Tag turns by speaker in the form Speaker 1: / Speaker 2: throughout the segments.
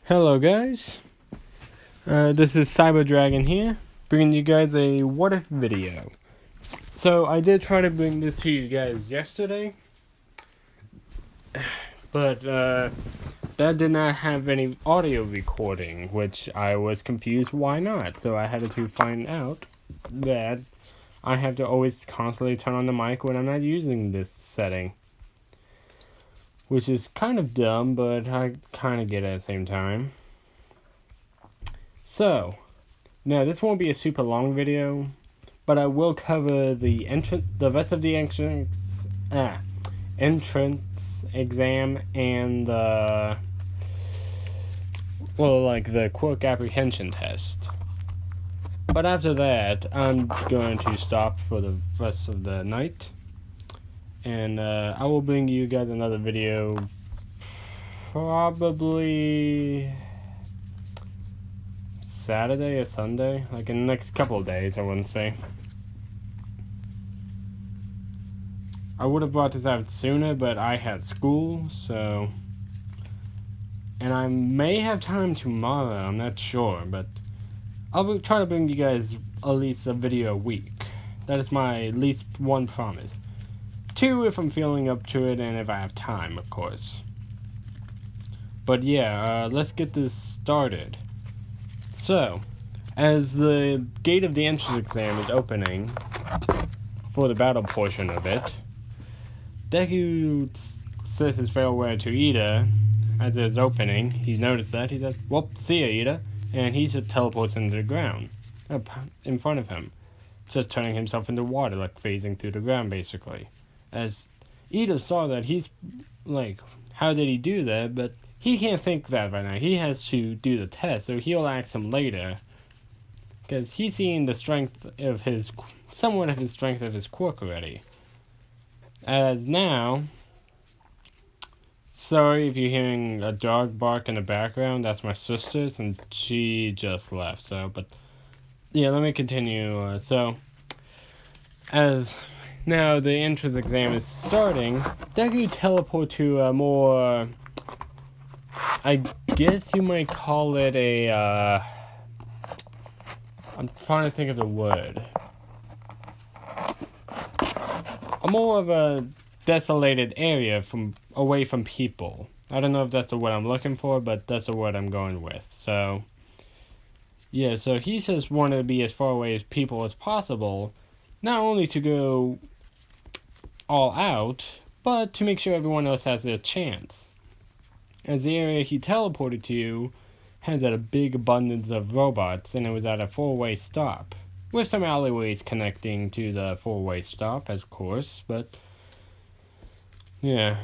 Speaker 1: Hello guys, this is Cyber Dragon here, bringing you guys a what if video. So I did try to bring this to you guys yesterday, but that did not have any audio recording, which I was confused why not. So I had to find out that I have to always constantly turn on the mic when I'm not using this setting. Which is kind of dumb, but I kind of get it at the same time. So, now this won't be a super long video, but I will cover the rest of the entrance exam and the quirk apprehension test. But after that, I'm going to stop for the rest of the night, and I will bring you guys another video probably Saturday or Sunday, like in the next couple of days, I wouldn't say. I would have brought this out sooner, but I had school, so... And I may have time tomorrow, I'm not sure, but I'll try to bring you guys at least a video a week. That is my at least one promise. 2 if I'm feeling up to it, and if I have time, of course. But yeah, let's get this started. So, as the gate of the entrance exam is opening for the battle portion of it, Deku says his farewell to Ida as it's opening. He's noticed that. He says, "Well, see ya, Ida," and he just teleports into the ground up in front of him, just turning himself into water, like phasing through the ground, basically. As Ida saw that, he's like, how did he do that? But he can't think that right now. He has to do the test, so he'll ask him later. Because he's seen the strength of somewhat of his strength of his quirk already. As now, sorry if you're hearing a dog bark in the background, that's my sister's, and she just left, so, but, yeah, let me continue. So, as now the entrance exam is starting, Deku teleport to a more... I guess you might call it a, I'm trying to think of the word. A more of a desolated area away from people. I don't know if that's the word I'm looking for, but that's the word I'm going with. So, yeah, so he just wanted to be as far away as people as possible, not only to go all out, but to make sure everyone else has their chance. As the area he teleported to had a big abundance of robots, and it was at a 4-way stop, with some alleyways connecting to the 4-way stop, of course, but yeah.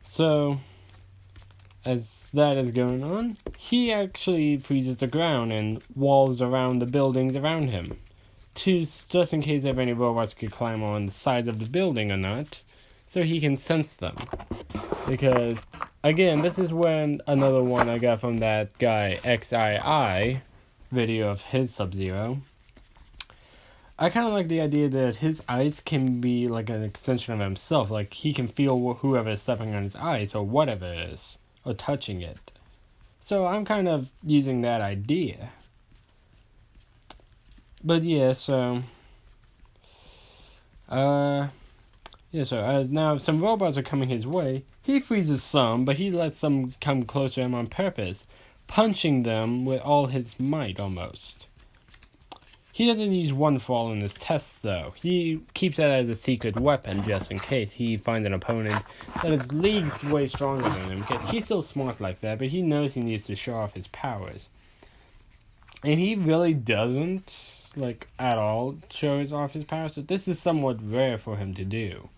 Speaker 1: So, as that is going on, he actually freezes the ground and walls around the buildings around him, just in case if any robots could climb on the side of the building or not, so he can sense them. Because, again, this is when another one I got from that guy XII video of his Sub-Zero. I kind of like the idea that his ice can be like an extension of himself. Like, he can feel whoever is stepping on his ice or whatever it is, or touching it. So I'm kind of using that idea. But yeah, so... so now some robots are coming his way. He freezes some, but he lets some come close to him on purpose, punching them with all his might, almost. He doesn't use one fall in his tests, though. He keeps that as a secret weapon, just in case he finds an opponent that is leagues way stronger than him, because he's still smart like that, but he knows he needs to show off his powers. And he really doesn't, like, at all show off his powers, so this is somewhat rare for him to do.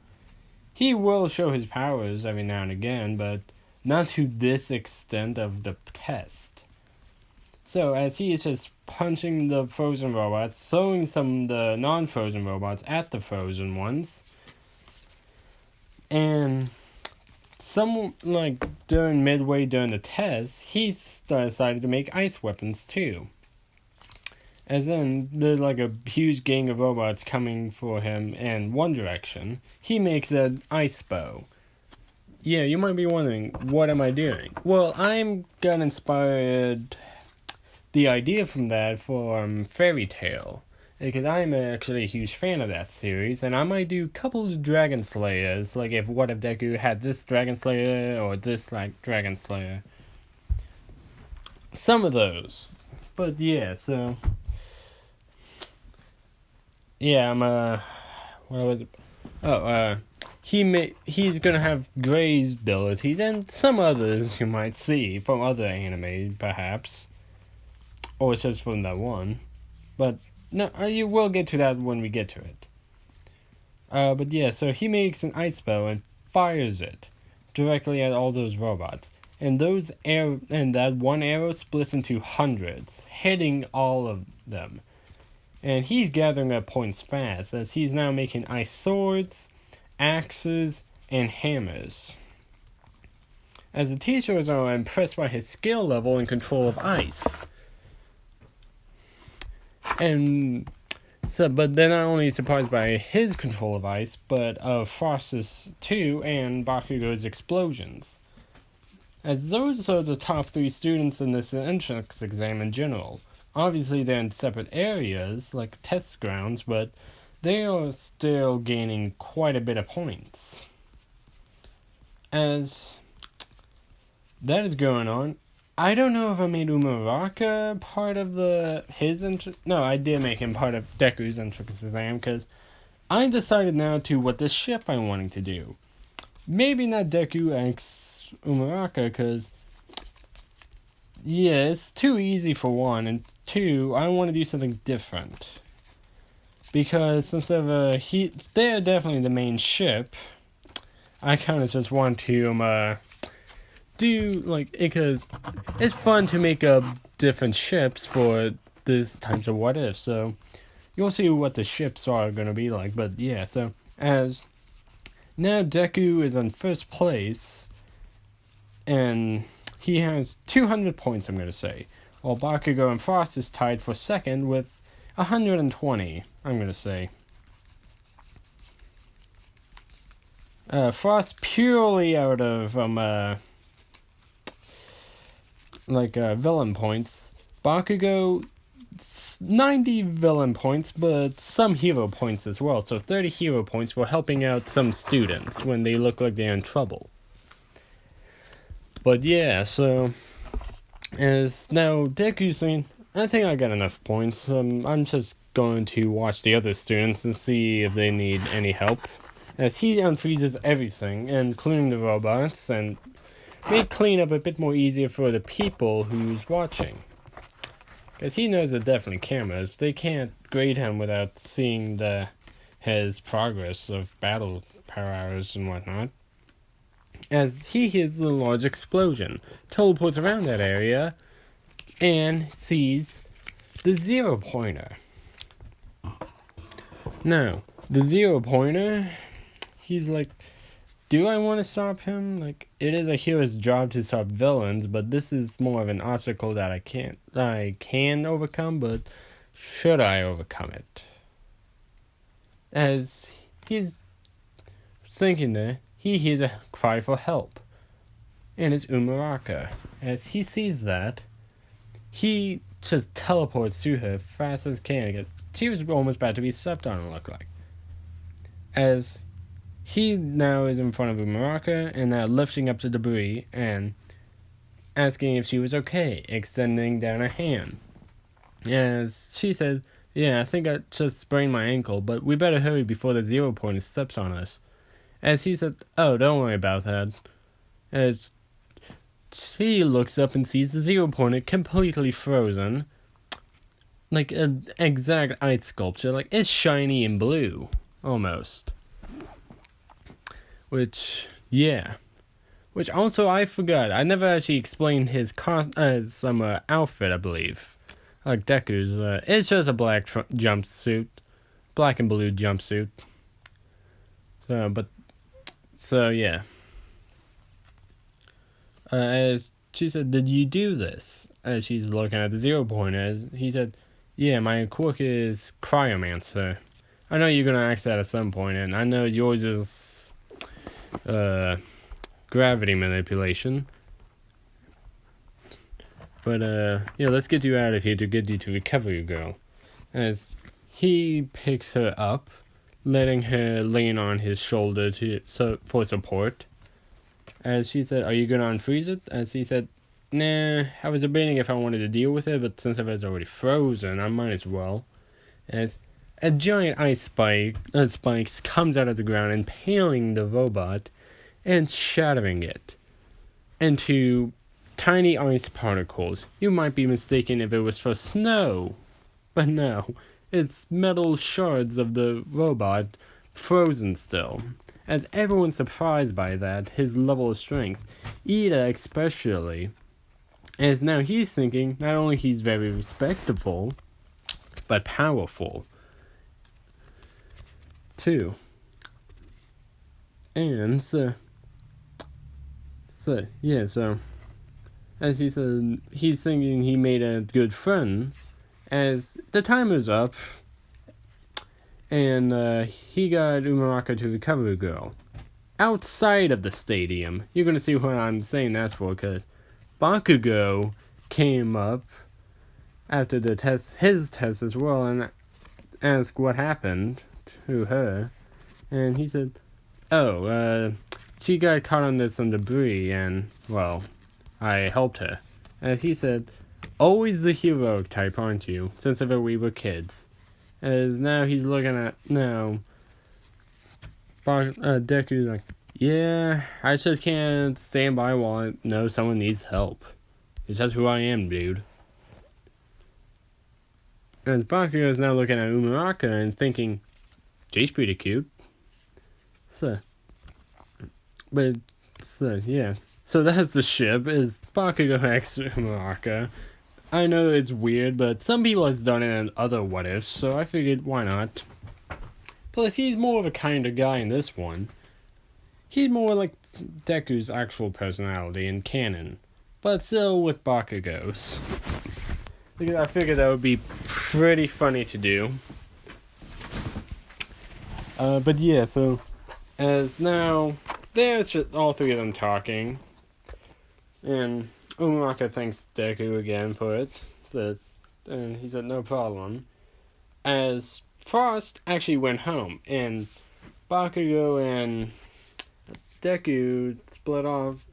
Speaker 1: He will show his powers every now and again, but not to this extent of the test. So, as he is just punching the frozen robots, throwing some of the non-frozen robots at the frozen ones, and midway during the test, he decided to make ice weapons too. As then, there's like a huge gang of robots coming for him in one direction. He makes an ice bow. yeah, you might be wondering, what am I doing? Well, got inspired the idea from that from Fairy Tale, because I'm actually a huge fan of that series, and I might do a couple of Dragon Slayers, like if What If Deku had this Dragon Slayer or this like Dragon Slayer. Some of those. But yeah, so yeah, what was it? Oh, he's gonna have Gray's abilities and some others you might see from other anime, perhaps, or it's just from that one. But no, you will get to that when we get to it. But yeah, so he makes an ice spell and fires it directly at all those robots, and that one arrow splits into hundreds, hitting all of them. And he's gathering up points fast, as he's now making ice swords, axes, and hammers. As the teachers are impressed by his skill level and control of ice. And so, but they're not only surprised by his control of ice, but of Frost's too, and Bakugo's explosions. As those are the top 3 students in this entrance exam in general. Obviously, they're in separate areas, like test grounds, but they are still gaining quite a bit of points. As that is going on, I don't know if I made Umaraka part of No, I did make him part of Deku's entrance exam, because I decided now to what the ship I'm wanting to do. Maybe not Deku X Umaraka, because yeah, it's too easy for one, and 2, I want to do something different. Because since they're definitely the main ship, I kind of just want to because it's fun to make up different ships for this types of what if. So you'll see what the ships are going to be like. But yeah, so as now Deku is in first place, and he has 200 points, I'm going to say. While Bakugo and Frost is tied for second with 120, I'm going to say. Frost purely out of villain points. Bakugo 90 villain points, but some hero points as well. So 30 hero points for helping out some students when they look like they're in trouble. But yeah, so as now Deku's saying, I think I got enough points. I'm just going to watch the other students and see if they need any help. As he unfreezes everything, including the robots, and make cleanup a bit more easier for the people who's watching. Because he knows they're definitely cameras. They can't grade him without seeing his progress of battle powers and whatnot. As he hears the large explosion, teleports around that area, and sees the 0-pointer. Now, the 0-pointer, he's like, do I want to stop him? Like, it is a hero's job to stop villains, but this is more of an obstacle that I can overcome, but should I overcome it? As he's thinking there, he hears a cry for help. And it's Umaraka. As he sees that, he just teleports to her fast as can. She was almost about to be stepped on, it looked like. As he now is in front of Umaraka and now lifting up the debris and asking if she was okay, extending down a hand. As she said, yeah, I think I just sprained my ankle, but we better hurry before the 0-pointer steps on us. As he said, oh, don't worry about that. As she looks up and sees the 0-pointer completely frozen. Like an exact ice sculpture. Like, it's shiny and blue. Almost. Which, yeah. Which also, I forgot. I never actually explained his outfit, I believe. Like Deku's. It's just a black jumpsuit. Black and blue jumpsuit. So, yeah. As she said, did you do this? As she's looking at the 0-pointer, he said, yeah, my quirk is Cryomancer. I know you're going to ask that at some point, and I know yours is gravity manipulation. But, yeah, let's get you out of here to get you to Recovery Girl. As he picks her up, letting her lean on his shoulder for support. As she said, are you gonna unfreeze it? As he said, nah, I was debating if I wanted to deal with it, but since it was already frozen, I might as well. As a giant ice spikes comes out of the ground, impaling the robot and shattering it into tiny ice particles. You might be mistaken if it was for snow, but no, it's metal shards of the robot frozen still. As everyone's surprised by that, his level of strength, Ida especially, as now he's thinking not only he's very respectable, but powerful too. And so as he said, he's thinking he made a good friend. As the time is up, and he got Umaraka to Recovery Girl outside of the stadium. You're gonna see what I'm saying that for, because Bakugo came up after the his test as well, and asked what happened to her, and he said, "Oh, she got caught under some debris, and well, I helped her." And he said, "Always the hero type, aren't you? Since ever we were kids." As now he's looking at Deku's like, yeah, I just can't stand by while I know someone needs help. It's just who I am, dude. And Bakugo is now looking at Umaraka and thinking, she's pretty cute. Yeah. So that's the ship, is Bakugo x Umaraka. I know it's weird, but some people have done it in other what ifs, so I figured why not. Plus, he's more of a kinder guy in this one. He's more like Deku's actual personality in canon, but still with Bakugo's. Because I figured that would be pretty funny to do. But yeah, so as now there's just all three of them talking, and Umaraka thanks Deku again for it. And he said no problem. As Frost actually went home, and Bakugo and Deku split off.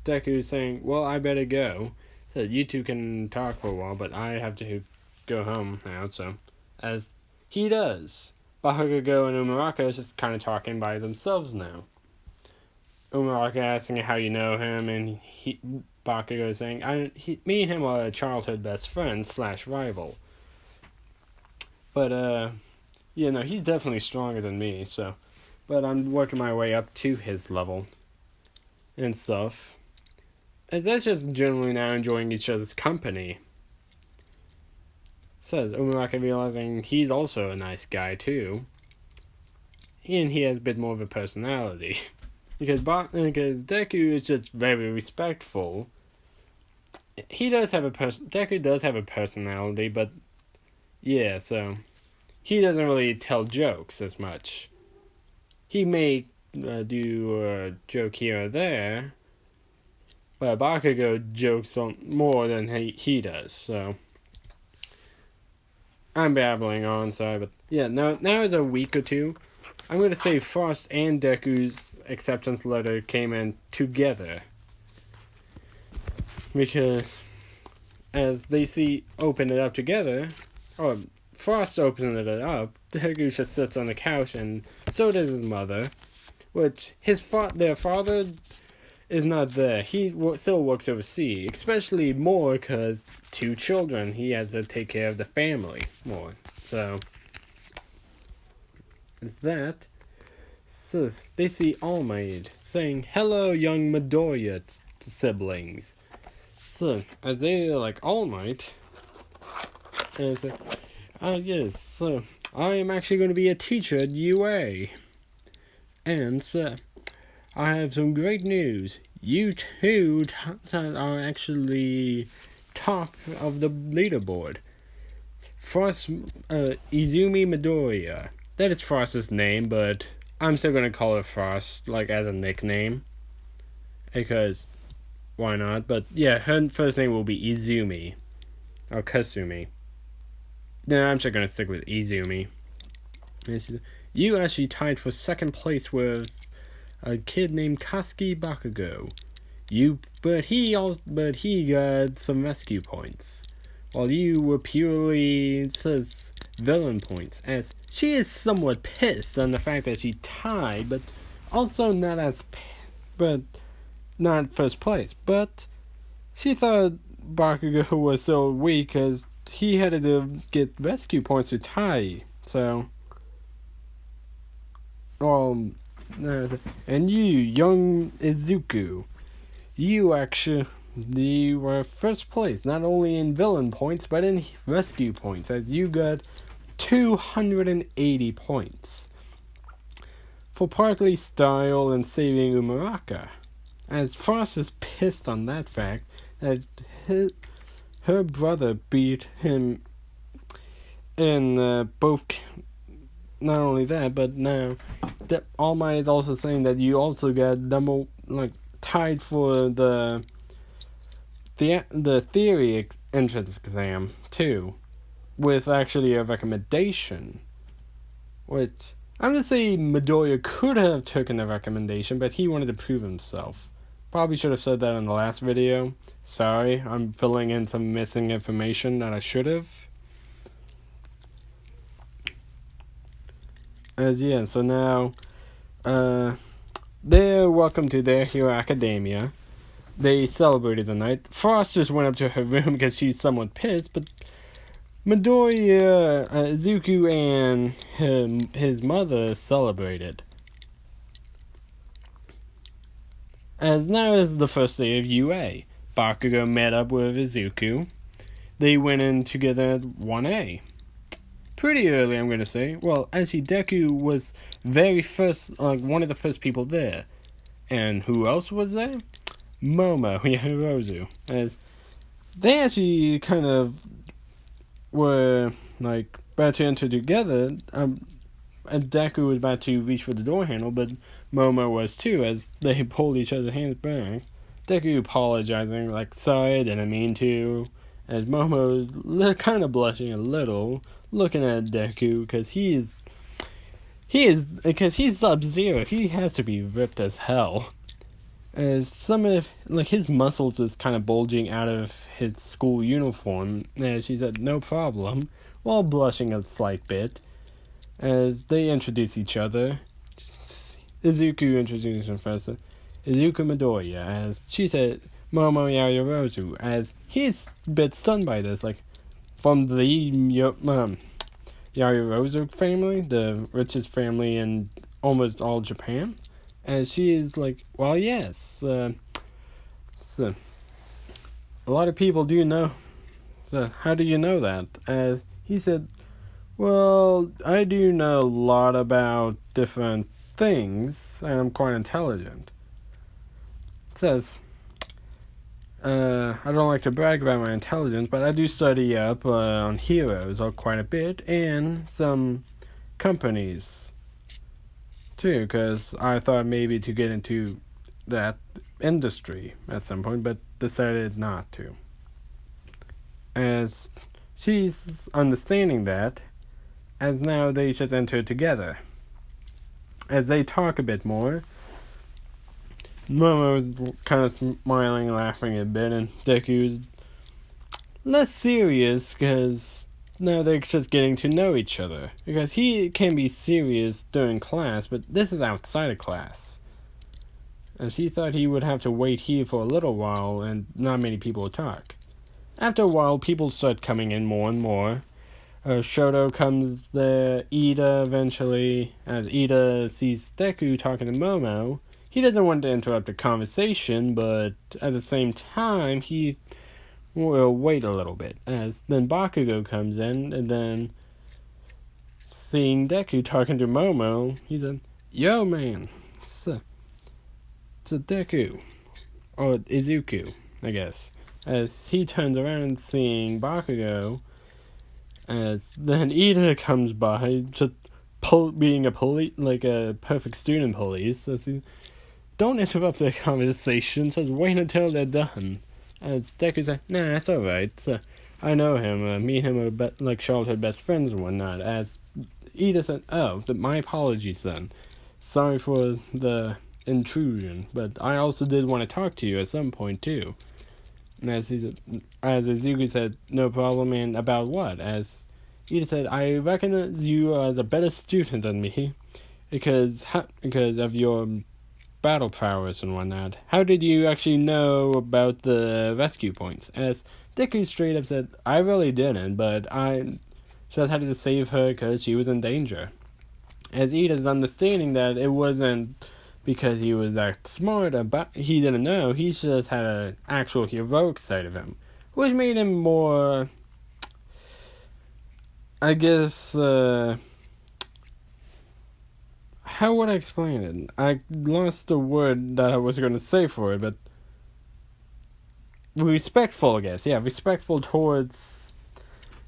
Speaker 1: Deku saying, "Well, I better go." Said, "You two can talk for a while, but I have to go home now." So, as he does, Bakugo and Umaraka is just kind of talking by themselves now. Umaraka asking how you know him, and Bakugo saying, me and him are childhood best friends / rival. But, he's definitely stronger than me, so. But I'm working my way up to his level. And stuff. And that's just generally now enjoying each other's company. Says Umaraka realizing he's also a nice guy, too. And he has a bit more of a personality. Because Deku is just very respectful. Deku does have a personality, but yeah, so he doesn't really tell jokes as much. He may do a joke here or there, but Bakugo jokes on more than he does. So I'm babbling on, sorry, but yeah, now it's a week or two. I'm going to say Frost and Deku's acceptance letter came in together. Because as they open it up together, or Frost opens it up, Deku just sits on the couch, and so does his mother. Which, their father is not there. He still works overseas, especially more because 2 children, he has to take care of the family more. So it's that. So they see All Might saying, "Hello, young Midoriya siblings." So as they're like, All Might, and it's like, yes, so I am actually going to be a teacher at UA. And so I have some great news. You two are actually top of the leaderboard. Frost, Izumi Midoriya. That is Frost's name, but I'm still gonna call her Frost, like as a nickname. because why not? But yeah, her first name will be Izumi or Kasumi. No, I'm just gonna stick with Izumi. You actually tied for second place with a kid named Kasuki Bakugo. But he got some rescue points, while you were purely, it says, villain points. As she is somewhat pissed on the fact that she tied, but also but not first place. But she thought Bakugo was so weak because he had to get rescue points to tie. So, and you, young Izuku, you were first place, not only in villain points, but in rescue points, as you got 280 points for partly style and saving Umaraka. As Frost is pissed on that fact that her brother beat him in both. Not only that, but now All Might is also saying that you also got tied for the theory entrance exam too, with actually a recommendation, which I'm gonna say Midoriya could have taken the recommendation, but he wanted to prove himself. Probably should have said that in the last video. Sorry, I'm filling in some missing information that I should have. So now, they're welcome to their Hero Academia. They celebrated the night. Frost just went up to her room because she's somewhat pissed, but Midoriya, Izuku, and his mother celebrated. As now is the first day of UA. Bakugo met up with Izuku. They went in together at 1A. Pretty early, I'm gonna say. Well, actually, Deku was one of the first people there. And who else was there? Momo, Yahirozu. As they actually kind of were about to enter together. And Deku was about to reach for the door handle, but Momo was too, as they pulled each other's hands back. Deku apologizing, sorry, I didn't mean to. As Momo is kind of blushing a little, looking at Deku, because he's Sub-Zero. He has to be ripped as hell. As some of his muscles is kind of bulging out of his school uniform. As she said, no problem, while blushing a slight bit. As they introduce each other, Izuku introduces him first. Izuku Midoriya, as she said, Momo Yaoyorozu, as he's a bit stunned by this, from the Yaoyorozu family, the richest family in almost all Japan. And she is well, yes. So a lot of people do know. So how do you know that? As he said, well, I do know a lot about different things, and I'm quite intelligent. It says, I don't like to brag about my intelligence, but I do study up on heroes quite a bit, and some companies too, because I thought maybe to get into that industry at some point, but decided not to. As she's understanding that, as now they just enter together. As they talk a bit more, Momo's kind of smiling, laughing a bit, and Deku's less serious because now they're just getting to know each other. Because he can be serious during class, but this is outside of class. As he thought he would have to wait here for a little while, and not many people would talk. After a while, people start coming in more and more. Shoto comes there, Ida eventually. As Ida sees Deku talking to Momo, he doesn't want to interrupt the conversation, but at the same time, he will wait a little bit. As then Bakugo comes in, and then seeing Deku talking to Momo, he said, "Yo, man, it's a Deku, or Izuku, I guess." As he turns around, seeing Bakugo, as then Ida comes by, just being a a perfect student police. As he, don't interrupt their conversation, just wait until they're done. As Deku said, nah, that's alright. I know him. Me and him are like childhood best friends and whatnot. As Edith said, oh, my apologies then. Sorry for the intrusion, but I also did want to talk to you at some point too. And as Izuku said, no problem, and about what? As Edith said, I recognize you as a better student than me, because of your battle prowess and whatnot. How did you actually know about the rescue points? As Deku straight up said, I really didn't, but I just had to save her because she was in danger. As Edith's understanding that it wasn't because he was that smart, he didn't know, he just had an actual heroic side of him, which made him more, I guess, how would I explain it? I lost the word that I was going to say for it, but respectful, I guess. Yeah, respectful towards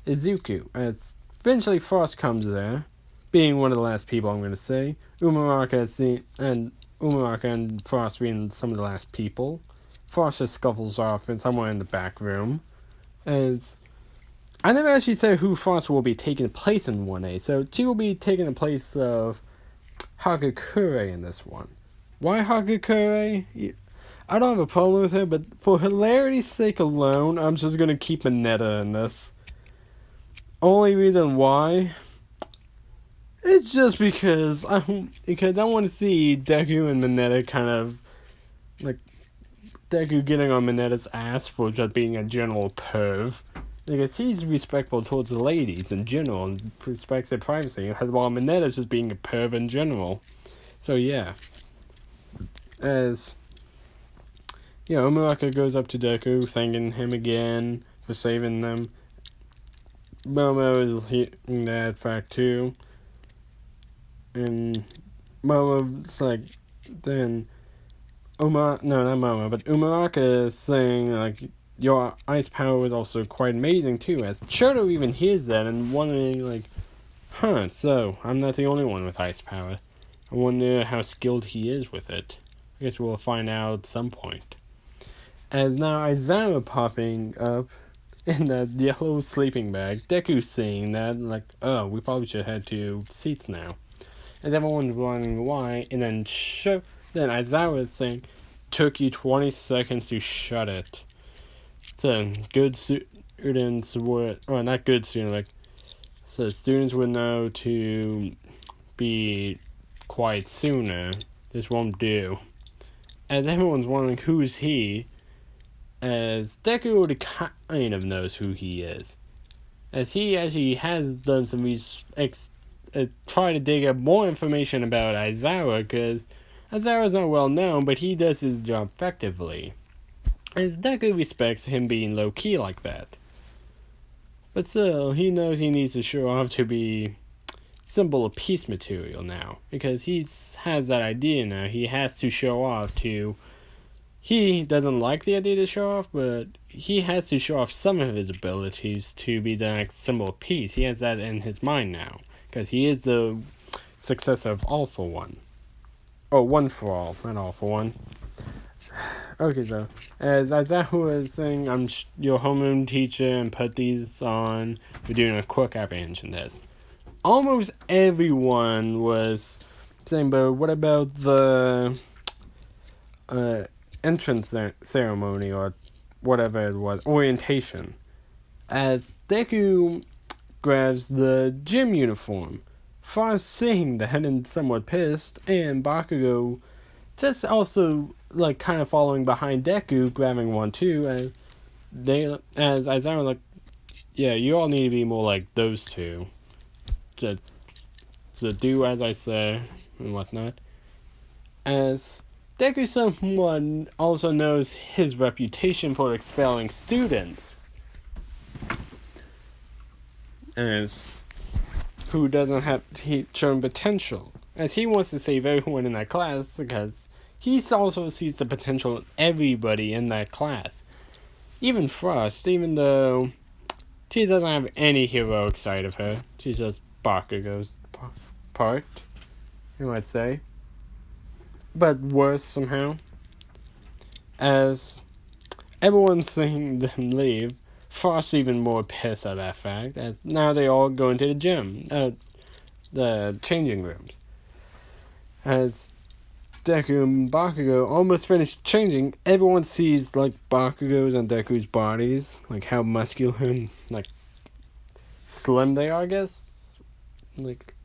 Speaker 1: Izuku. As eventually Frost comes there, being one of the last people I'm going to say. Umaraka and Frost being some of the last people. Frost just scuffles off and somewhere in the back room. As I never actually said who Frost will be taking place in 1A, so she will be taking the place of Hagakure in this one. Why Hagakure? I don't have a problem with her, but for hilarity's sake alone, I'm just gonna keep Mineta in this. Only reason why? It's just because I want to see Deku and Mineta kind of, like, Deku getting on Mineta's ass for just being a general perv. Because he's respectful towards the ladies in general and respects their privacy, while Mineta's just being a perv in general. So yeah. As Umaraka goes up to Deku, thanking him again for saving them. Momo is hearing that fact too. And Momo's like, then Umaraka is saying, like, your ice power is also quite amazing too, as Shoto even hears that and wondering, like, so I'm not the only one with ice power. I wonder how skilled he is with it. I guess we'll find out at some point. As now Aizawa popping up in that yellow sleeping bag, Deku seeing that, like, oh, we probably should head to seats now. And everyone's wondering why, and then Aizawa is saying, took you 20 seconds to shut it. So, good students would, or not good students, like, so students would know to be quiet sooner. This won't do. As everyone's wondering who's he, as Deku already kind of knows who he is. As he actually has done some try to dig up more information about Aizawa, because Aizawa's not well known, but he does his job effectively. As Deku respects him being low-key like that. But still, he knows he needs to show off to be symbol of peace material now, because he has that idea now. He has to show off to... He doesn't like the idea to show off, but he has to show off some of his abilities to be the next symbol of peace. He has that in his mind now, because he is the successor of All for One. Oh, One for All, not All for One. Okay, so, as Aizawa was saying, I'm your homeroom teacher and put these on. We're doing a quick apprehension test. Almost everyone was saying, but what about the entrance ceremony or whatever it was, orientation? As Deku grabs the gym uniform, Frost seeing that and somewhat pissed, and Bakugo just also, like, kind of following behind Deku, grabbing one too, and as Aizawa like, yeah, you all need to be more like those two. To do as I say, and whatnot. As Deku someone also knows his reputation for expelling students. As who doesn't have shown potential. As he wants to save everyone in that class because he also sees the potential in everybody in that class. Even Frost, even though she doesn't have any heroic side of her. She's just Bakugo's part, you might say. but worse somehow. As everyone's seeing them leave, Frost's even more pissed at that fact, as now they all go into the gym, the changing rooms. As Deku and Bakugo almost finished changing, everyone sees, like, Bakugo's and Deku's bodies, like, how muscular and, like, slim they are, I guess. Like,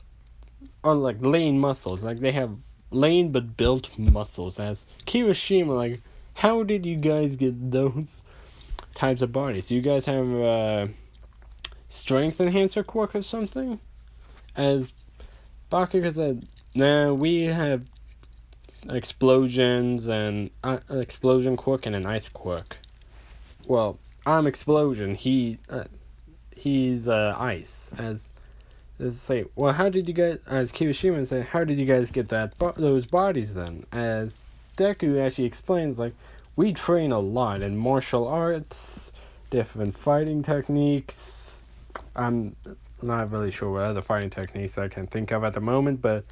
Speaker 1: or, like, lean muscles. Like, they have lean but built muscles. As Kirishima, like, how did you guys get those types of bodies? Do you guys have strength enhancer quirk or something? As Bakugo said, nah, we have explosions and explosion quirk and an ice quirk. Well, I'm explosion. He's ice. As say, well, how did you guys? As Kirishima said, how did you guys get those bodies then? As Deku actually explains, like, we train a lot in martial arts, different fighting techniques. I'm not really sure what other fighting techniques I can think of at the moment, but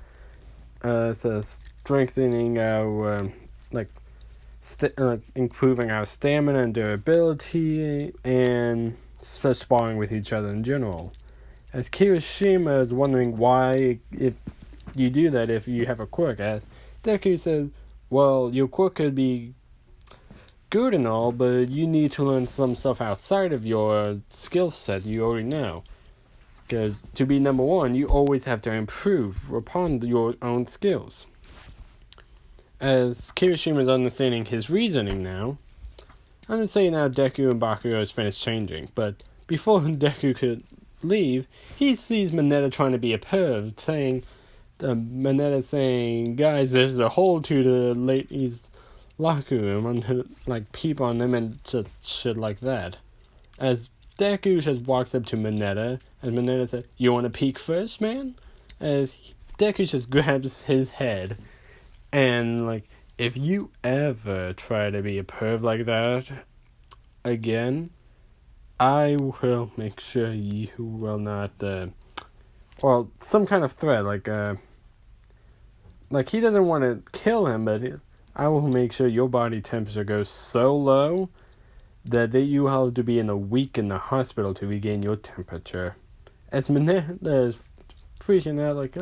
Speaker 1: so strengthening our improving our stamina and durability, and sparring with each other in general. As Kirishima is wondering why, if you do that, if you have a quirk, as Deku says, well, your quirk could be good and all, but you need to learn some stuff outside of your skill set you already know. Because to be number one, you always have to improve upon your own skills. As Kirishima is understanding his reasoning now, I'm going to say now Deku and Bakugo has finished changing, but before Deku could leave, he sees Mineta trying to be a perv, saying, Mineta saying, guys, there's a hole to the ladies' locker room, and like peep on them and just shit like that. As Deku just walks up to Mineta, and Mineta says, you want to peek first, man? As Deku just grabs his head, and like, if you ever try to be a perv like that again, I will make sure you will not, well, some kind of threat, like he doesn't want to kill him, but I will make sure your body temperature goes so low that you have to be in a week in the hospital to regain your temperature. As Mineta is freaking out, like,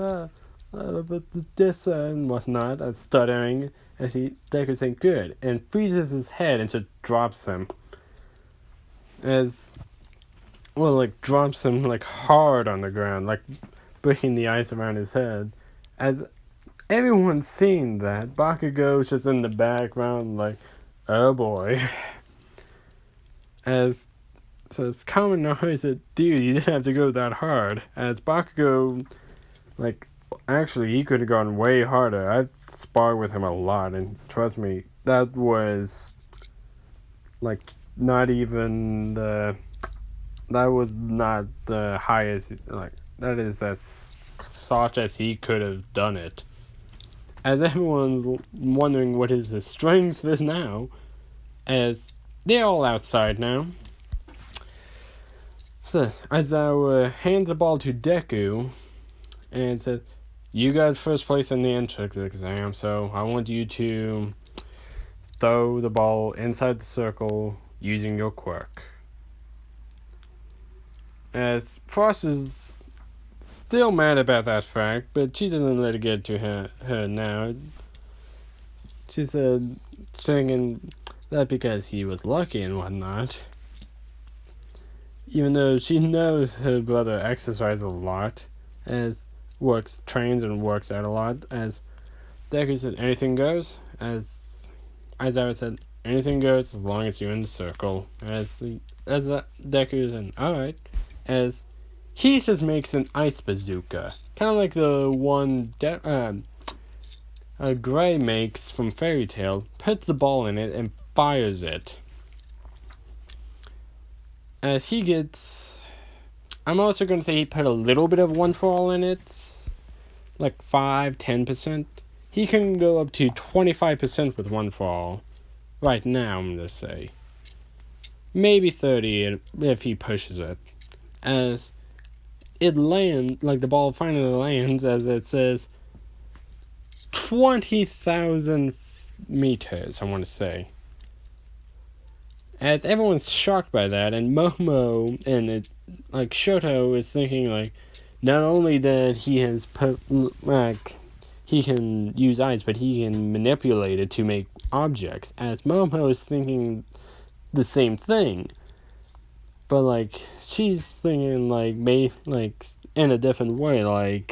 Speaker 1: but this and whatnot, stuttering, as Deku's saying, good, and freezes his head and just drops him. Drops him, like, hard on the ground, like, breaking the ice around his head. As everyone's seeing that, Bakugo's just in the background, like, oh boy. As says, common knowledge that, dude, you didn't have to go that hard. As Bakugo, like, actually, he could have gone way harder. I've sparred with him a lot, and trust me, that was, like, not even that was not the highest, like, that is as soft as he could have done it. As everyone's wondering what his strength is now, as they're all outside now. So, as our hands the ball to Deku, and says, you got first place in the entrance exam, so I want you to throw the ball inside the circle using your quirk. As Frost is still mad about that fact, but she doesn't let it get to her now. She said, saying that because he was lucky and whatnot. Even though she knows her brother exercises a lot, as trains and works out a lot, as Deku said, anything goes, as Aizawa said, anything goes as long as you're in the circle, as Deku said, alright, as he just makes an ice bazooka, kind of like the one Gray makes from Fairy Tail, puts the ball in it and fires it. As he gets, I'm also going to say he put a little bit of one for all in it, like 5-10%. He can go up to 25% with one for all. Right now, I'm going to say. Maybe 30 if he pushes it. As it lands, like the ball finally lands, as it says, 20,000 meters, I want to say. As everyone's shocked by that, and Momo and Shoto is thinking not only that he has he can use eyes, but he can manipulate it to make objects. As Momo is thinking the same thing, but she's thinking in a different way.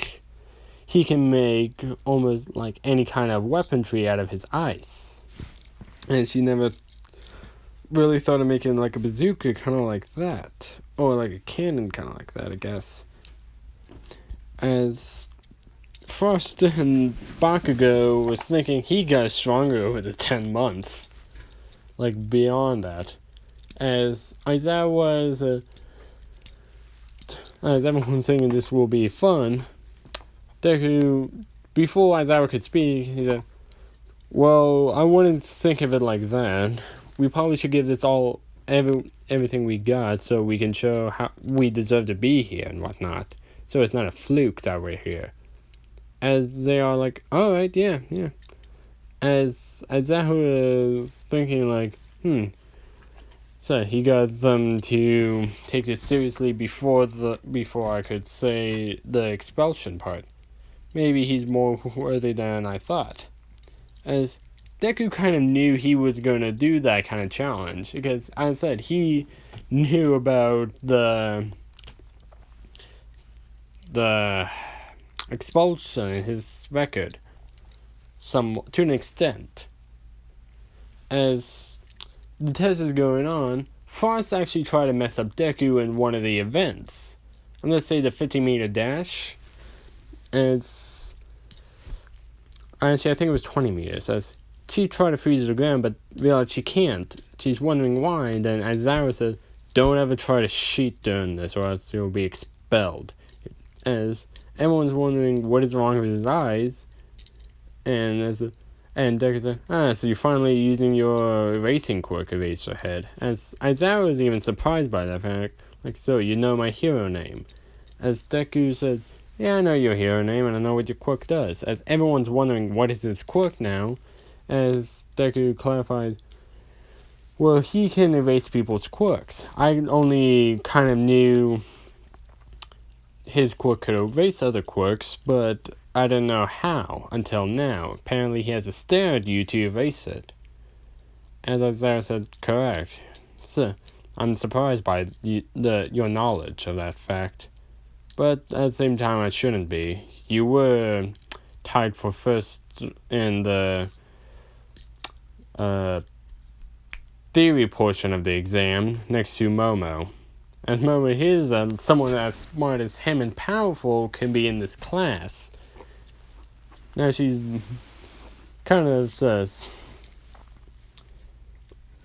Speaker 1: He can make almost any kind of weaponry out of his ice, and she never really thought of making a bazooka kind of like that, or a cannon kind of like that, I guess. As Frost and Bakugo was thinking, he got stronger over the 10 months, beyond that. As Aizawa as everyone's thinking this will be fun, Deku, before Aizawa could speak, he said, well, I wouldn't think of it like that. We probably should give this everything we got so we can show how we deserve to be here and whatnot. So it's not a fluke that we're here. As they are alright, yeah. As Aizawa is thinking so he got them to take this seriously before I could say the expulsion part. Maybe he's more worthy than I thought. As Deku kind of knew he was going to do that kind of challenge, because, as I said, he knew about the expulsion in his record to an extent. As the test is going on, Frost actually tried to mess up Deku in one of the events. I'm going to say the 50-meter dash. Actually, I think it was 20 meters. As she tried to freeze the ground, but realized she can't. She's wondering why, and then Aizawa says, don't ever try to cheat during this, or else you'll be expelled. As everyone's wondering what is wrong with his eyes, and Deku said, so you're finally using your erasing quirk, Eraserhead. As Aizawa was even surprised by that fact, so you know my hero name. As Deku said, yeah, I know your hero name, and I know what your quirk does. As everyone's wondering what is his quirk now, as Deku clarifies, well, he can erase people's quirks. I only kind of knew his quirk could erase other quirks, but I don't know how until now. Apparently he has to stare at you to erase it. As Aizawa said, correct. So, I'm surprised by your knowledge of that fact. But at the same time, I shouldn't be. You were tied for first in the theory portion of the exam next to Momo. And Momo is someone as smart as him and powerful can be in this class. Now she's kind of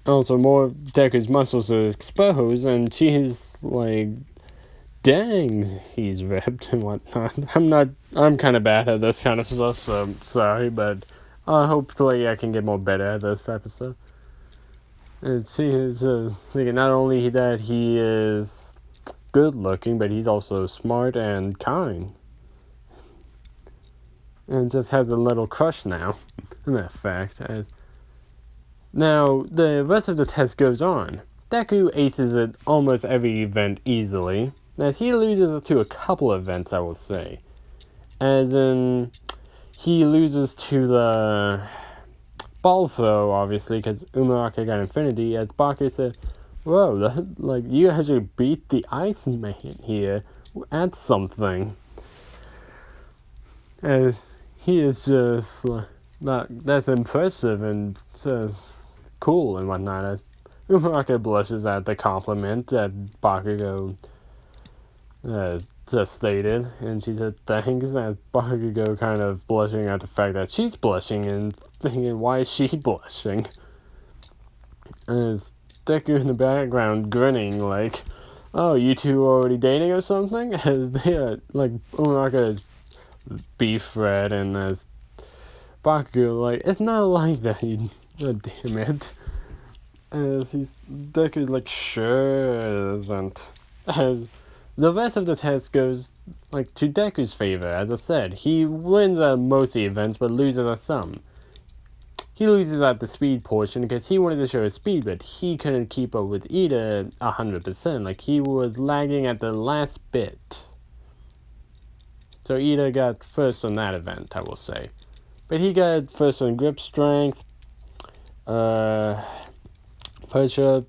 Speaker 1: also more Deku's muscles are exposed, and she's dang, he's ripped and whatnot. I'm kind of bad at this kind of stuff, so I'm sorry, but hopefully I can get more better at this type of stuff. And she is thinking not only that he is good looking, but he's also smart and kind. And just has a little crush now, in that fact. Now, the rest of the test goes on. Deku aces it almost every event easily. As he loses to a couple events, I will say. As in, he loses to the ball throw, obviously, because Umaraka got infinity. As Baku said, whoa, you actually beat the Iceman here. That's something. As he is just, that's impressive and cool and whatnot. As Umaraka blushes at the compliment that Bakugo just stated, and she said thanks, and Bakugo kind of blushing at the fact that she's blushing and thinking, why is she blushing? And Deku in the background grinning oh, you two are already dating or something? As they are, Umaraka is beef red, and as Bakugo, it's not like that, damn it. As Deku's sure it isn't. As the rest of the test goes like to Deku's favor. As I said, he wins at most of the events, but loses at some. He loses at the speed portion because he wanted to show his speed, but he couldn't keep up with Ida 100%. Like, he was lagging at the last bit. So Ida got first on that event, I will say. But he got first on grip strength, push-ups,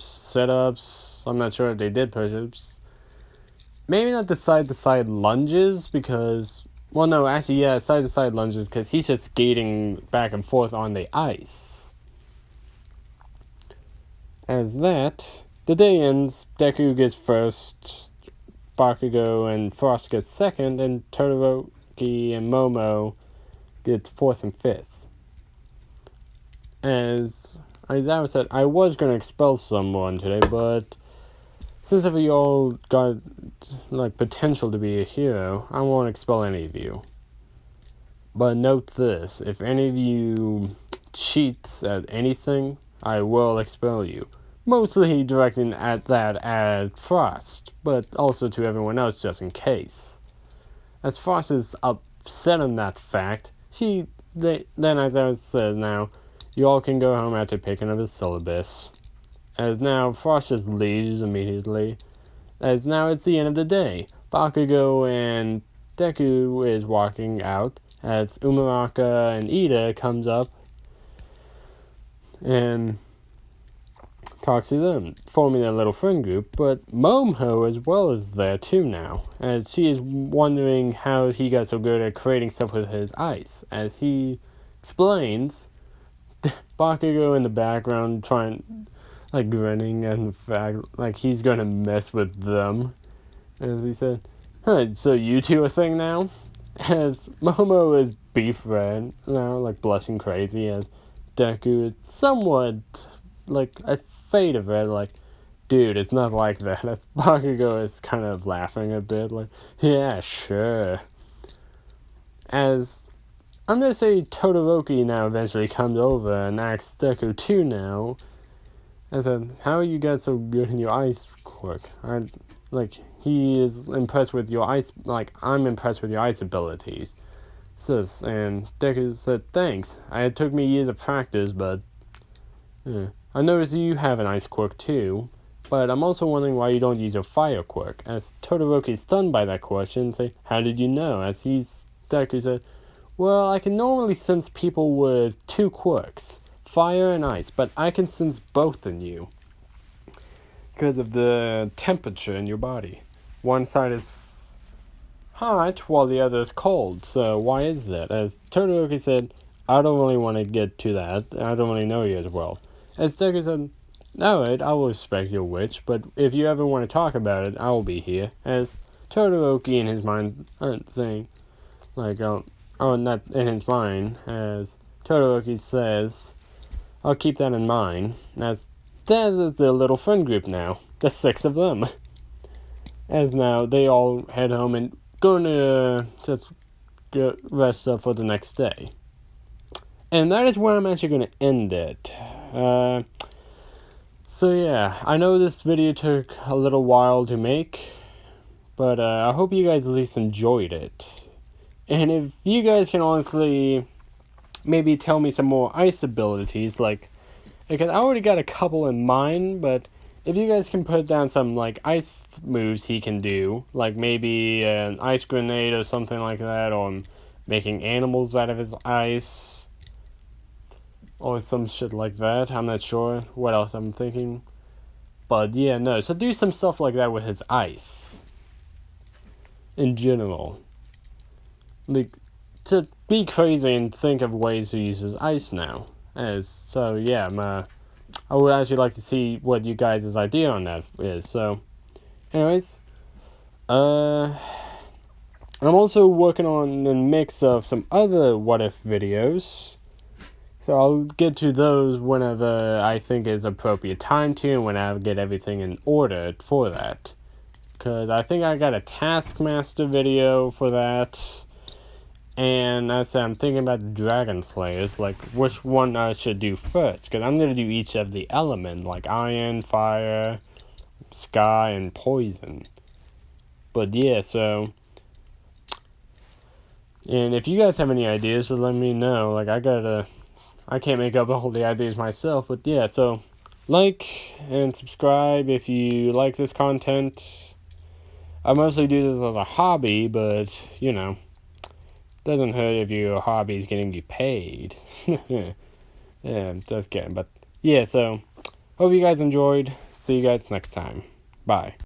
Speaker 1: sit-ups. I'm not sure if they did push-ups. Maybe not the side-to-side lunges because... Well, no, actually, yeah, side-to-side lunges because he's just skating back and forth on the ice. As that, the day ends, Deku gets first, Bakugo and Frost gets second, and Todoroki and Momo get fourth and fifth. As Aizawa said, I was going to expel someone today, but since if you all got like potential to be a hero, I won't expel any of you. But note this, if any of you cheats at anything, I will expel you. Mostly directing at Frost, but also to everyone else just in case. As Frost is upset on that fact, then as I said now, you all can go home after picking up his syllabus. As now, Frost just leaves immediately. As now it's the end of the day. Bakugo and Deku is walking out. As Umuraka and Ida comes up and talks to them, forming a little friend group. But Momo as well is there too now. As she is wondering how he got so good at creating stuff with his ice. As he explains, Bakugo in the background trying... like grinning and the fact like he's gonna mess with them. As he said, so you two a thing now? As Momo is beef-red now, like blushing crazy, as Deku is somewhat like a fade of red, like, dude, it's not like that. As Bakugo is kind of laughing a bit, like, yeah, sure. As I'm gonna say Todoroki now eventually comes over and asks Deku too now. I said, how you got so good in your ice quirk? He is impressed with your ice, I'm impressed with your ice abilities. And Deku said, thanks. It took me years of practice, but I noticed you have an ice quirk too, but I'm also wondering why you don't use your fire quirk. As Todoroki is stunned by that question, say, how did you know? As Deku said, well, I can normally sense people with two quirks. Fire and ice, but I can sense both in you because of the temperature in your body. One side is hot while the other is cold, so why is that? As Todoroki said, I don't really want to get to that. I don't really know you as well. As Deku said, alright, I will respect your wish, but if you ever want to talk about it, I will be here. As Todoroki in his mind saying, not in his mind, as Todoroki says, I'll keep that in mind, as that is a little friend group now. There's 6 of them. As now, they all head home and going to just get rest up for the next day. And that is where I'm actually going to end it. So yeah, I know this video took a little while to make, but I hope you guys at least enjoyed it. And if you guys can honestly... maybe tell me some more ice abilities, because I already got a couple in mind, but if you guys can put down some, ice moves he can do, like maybe an ice grenade or something like that, or making animals out of his ice, or some shit like that, I'm not sure what else I'm thinking, but yeah, no, so do some stuff like that with his ice, in general, to be crazy and think of ways to use his ice now. I would actually like to see what you guys' idea on that is. So, anyways, I'm also working on a mix of some other what if videos. So I'll get to those whenever I think is appropriate time to, and when I get everything in order for that. Because I think I got a Taskmaster video for that. And as I said, I'm thinking about the Dragon Slayers, which one I should do first. Because I'm going to do each of the elements, like iron, fire, sky, and poison. But yeah, so, and if you guys have any ideas, so let me know. Like, I can't make up all the ideas myself, but yeah, so like and subscribe if you like this content. I mostly do this as a hobby, but you know, doesn't hurt if your hobby is getting you paid. Yeah, just kidding. But yeah, so hope you guys enjoyed. See you guys next time. Bye.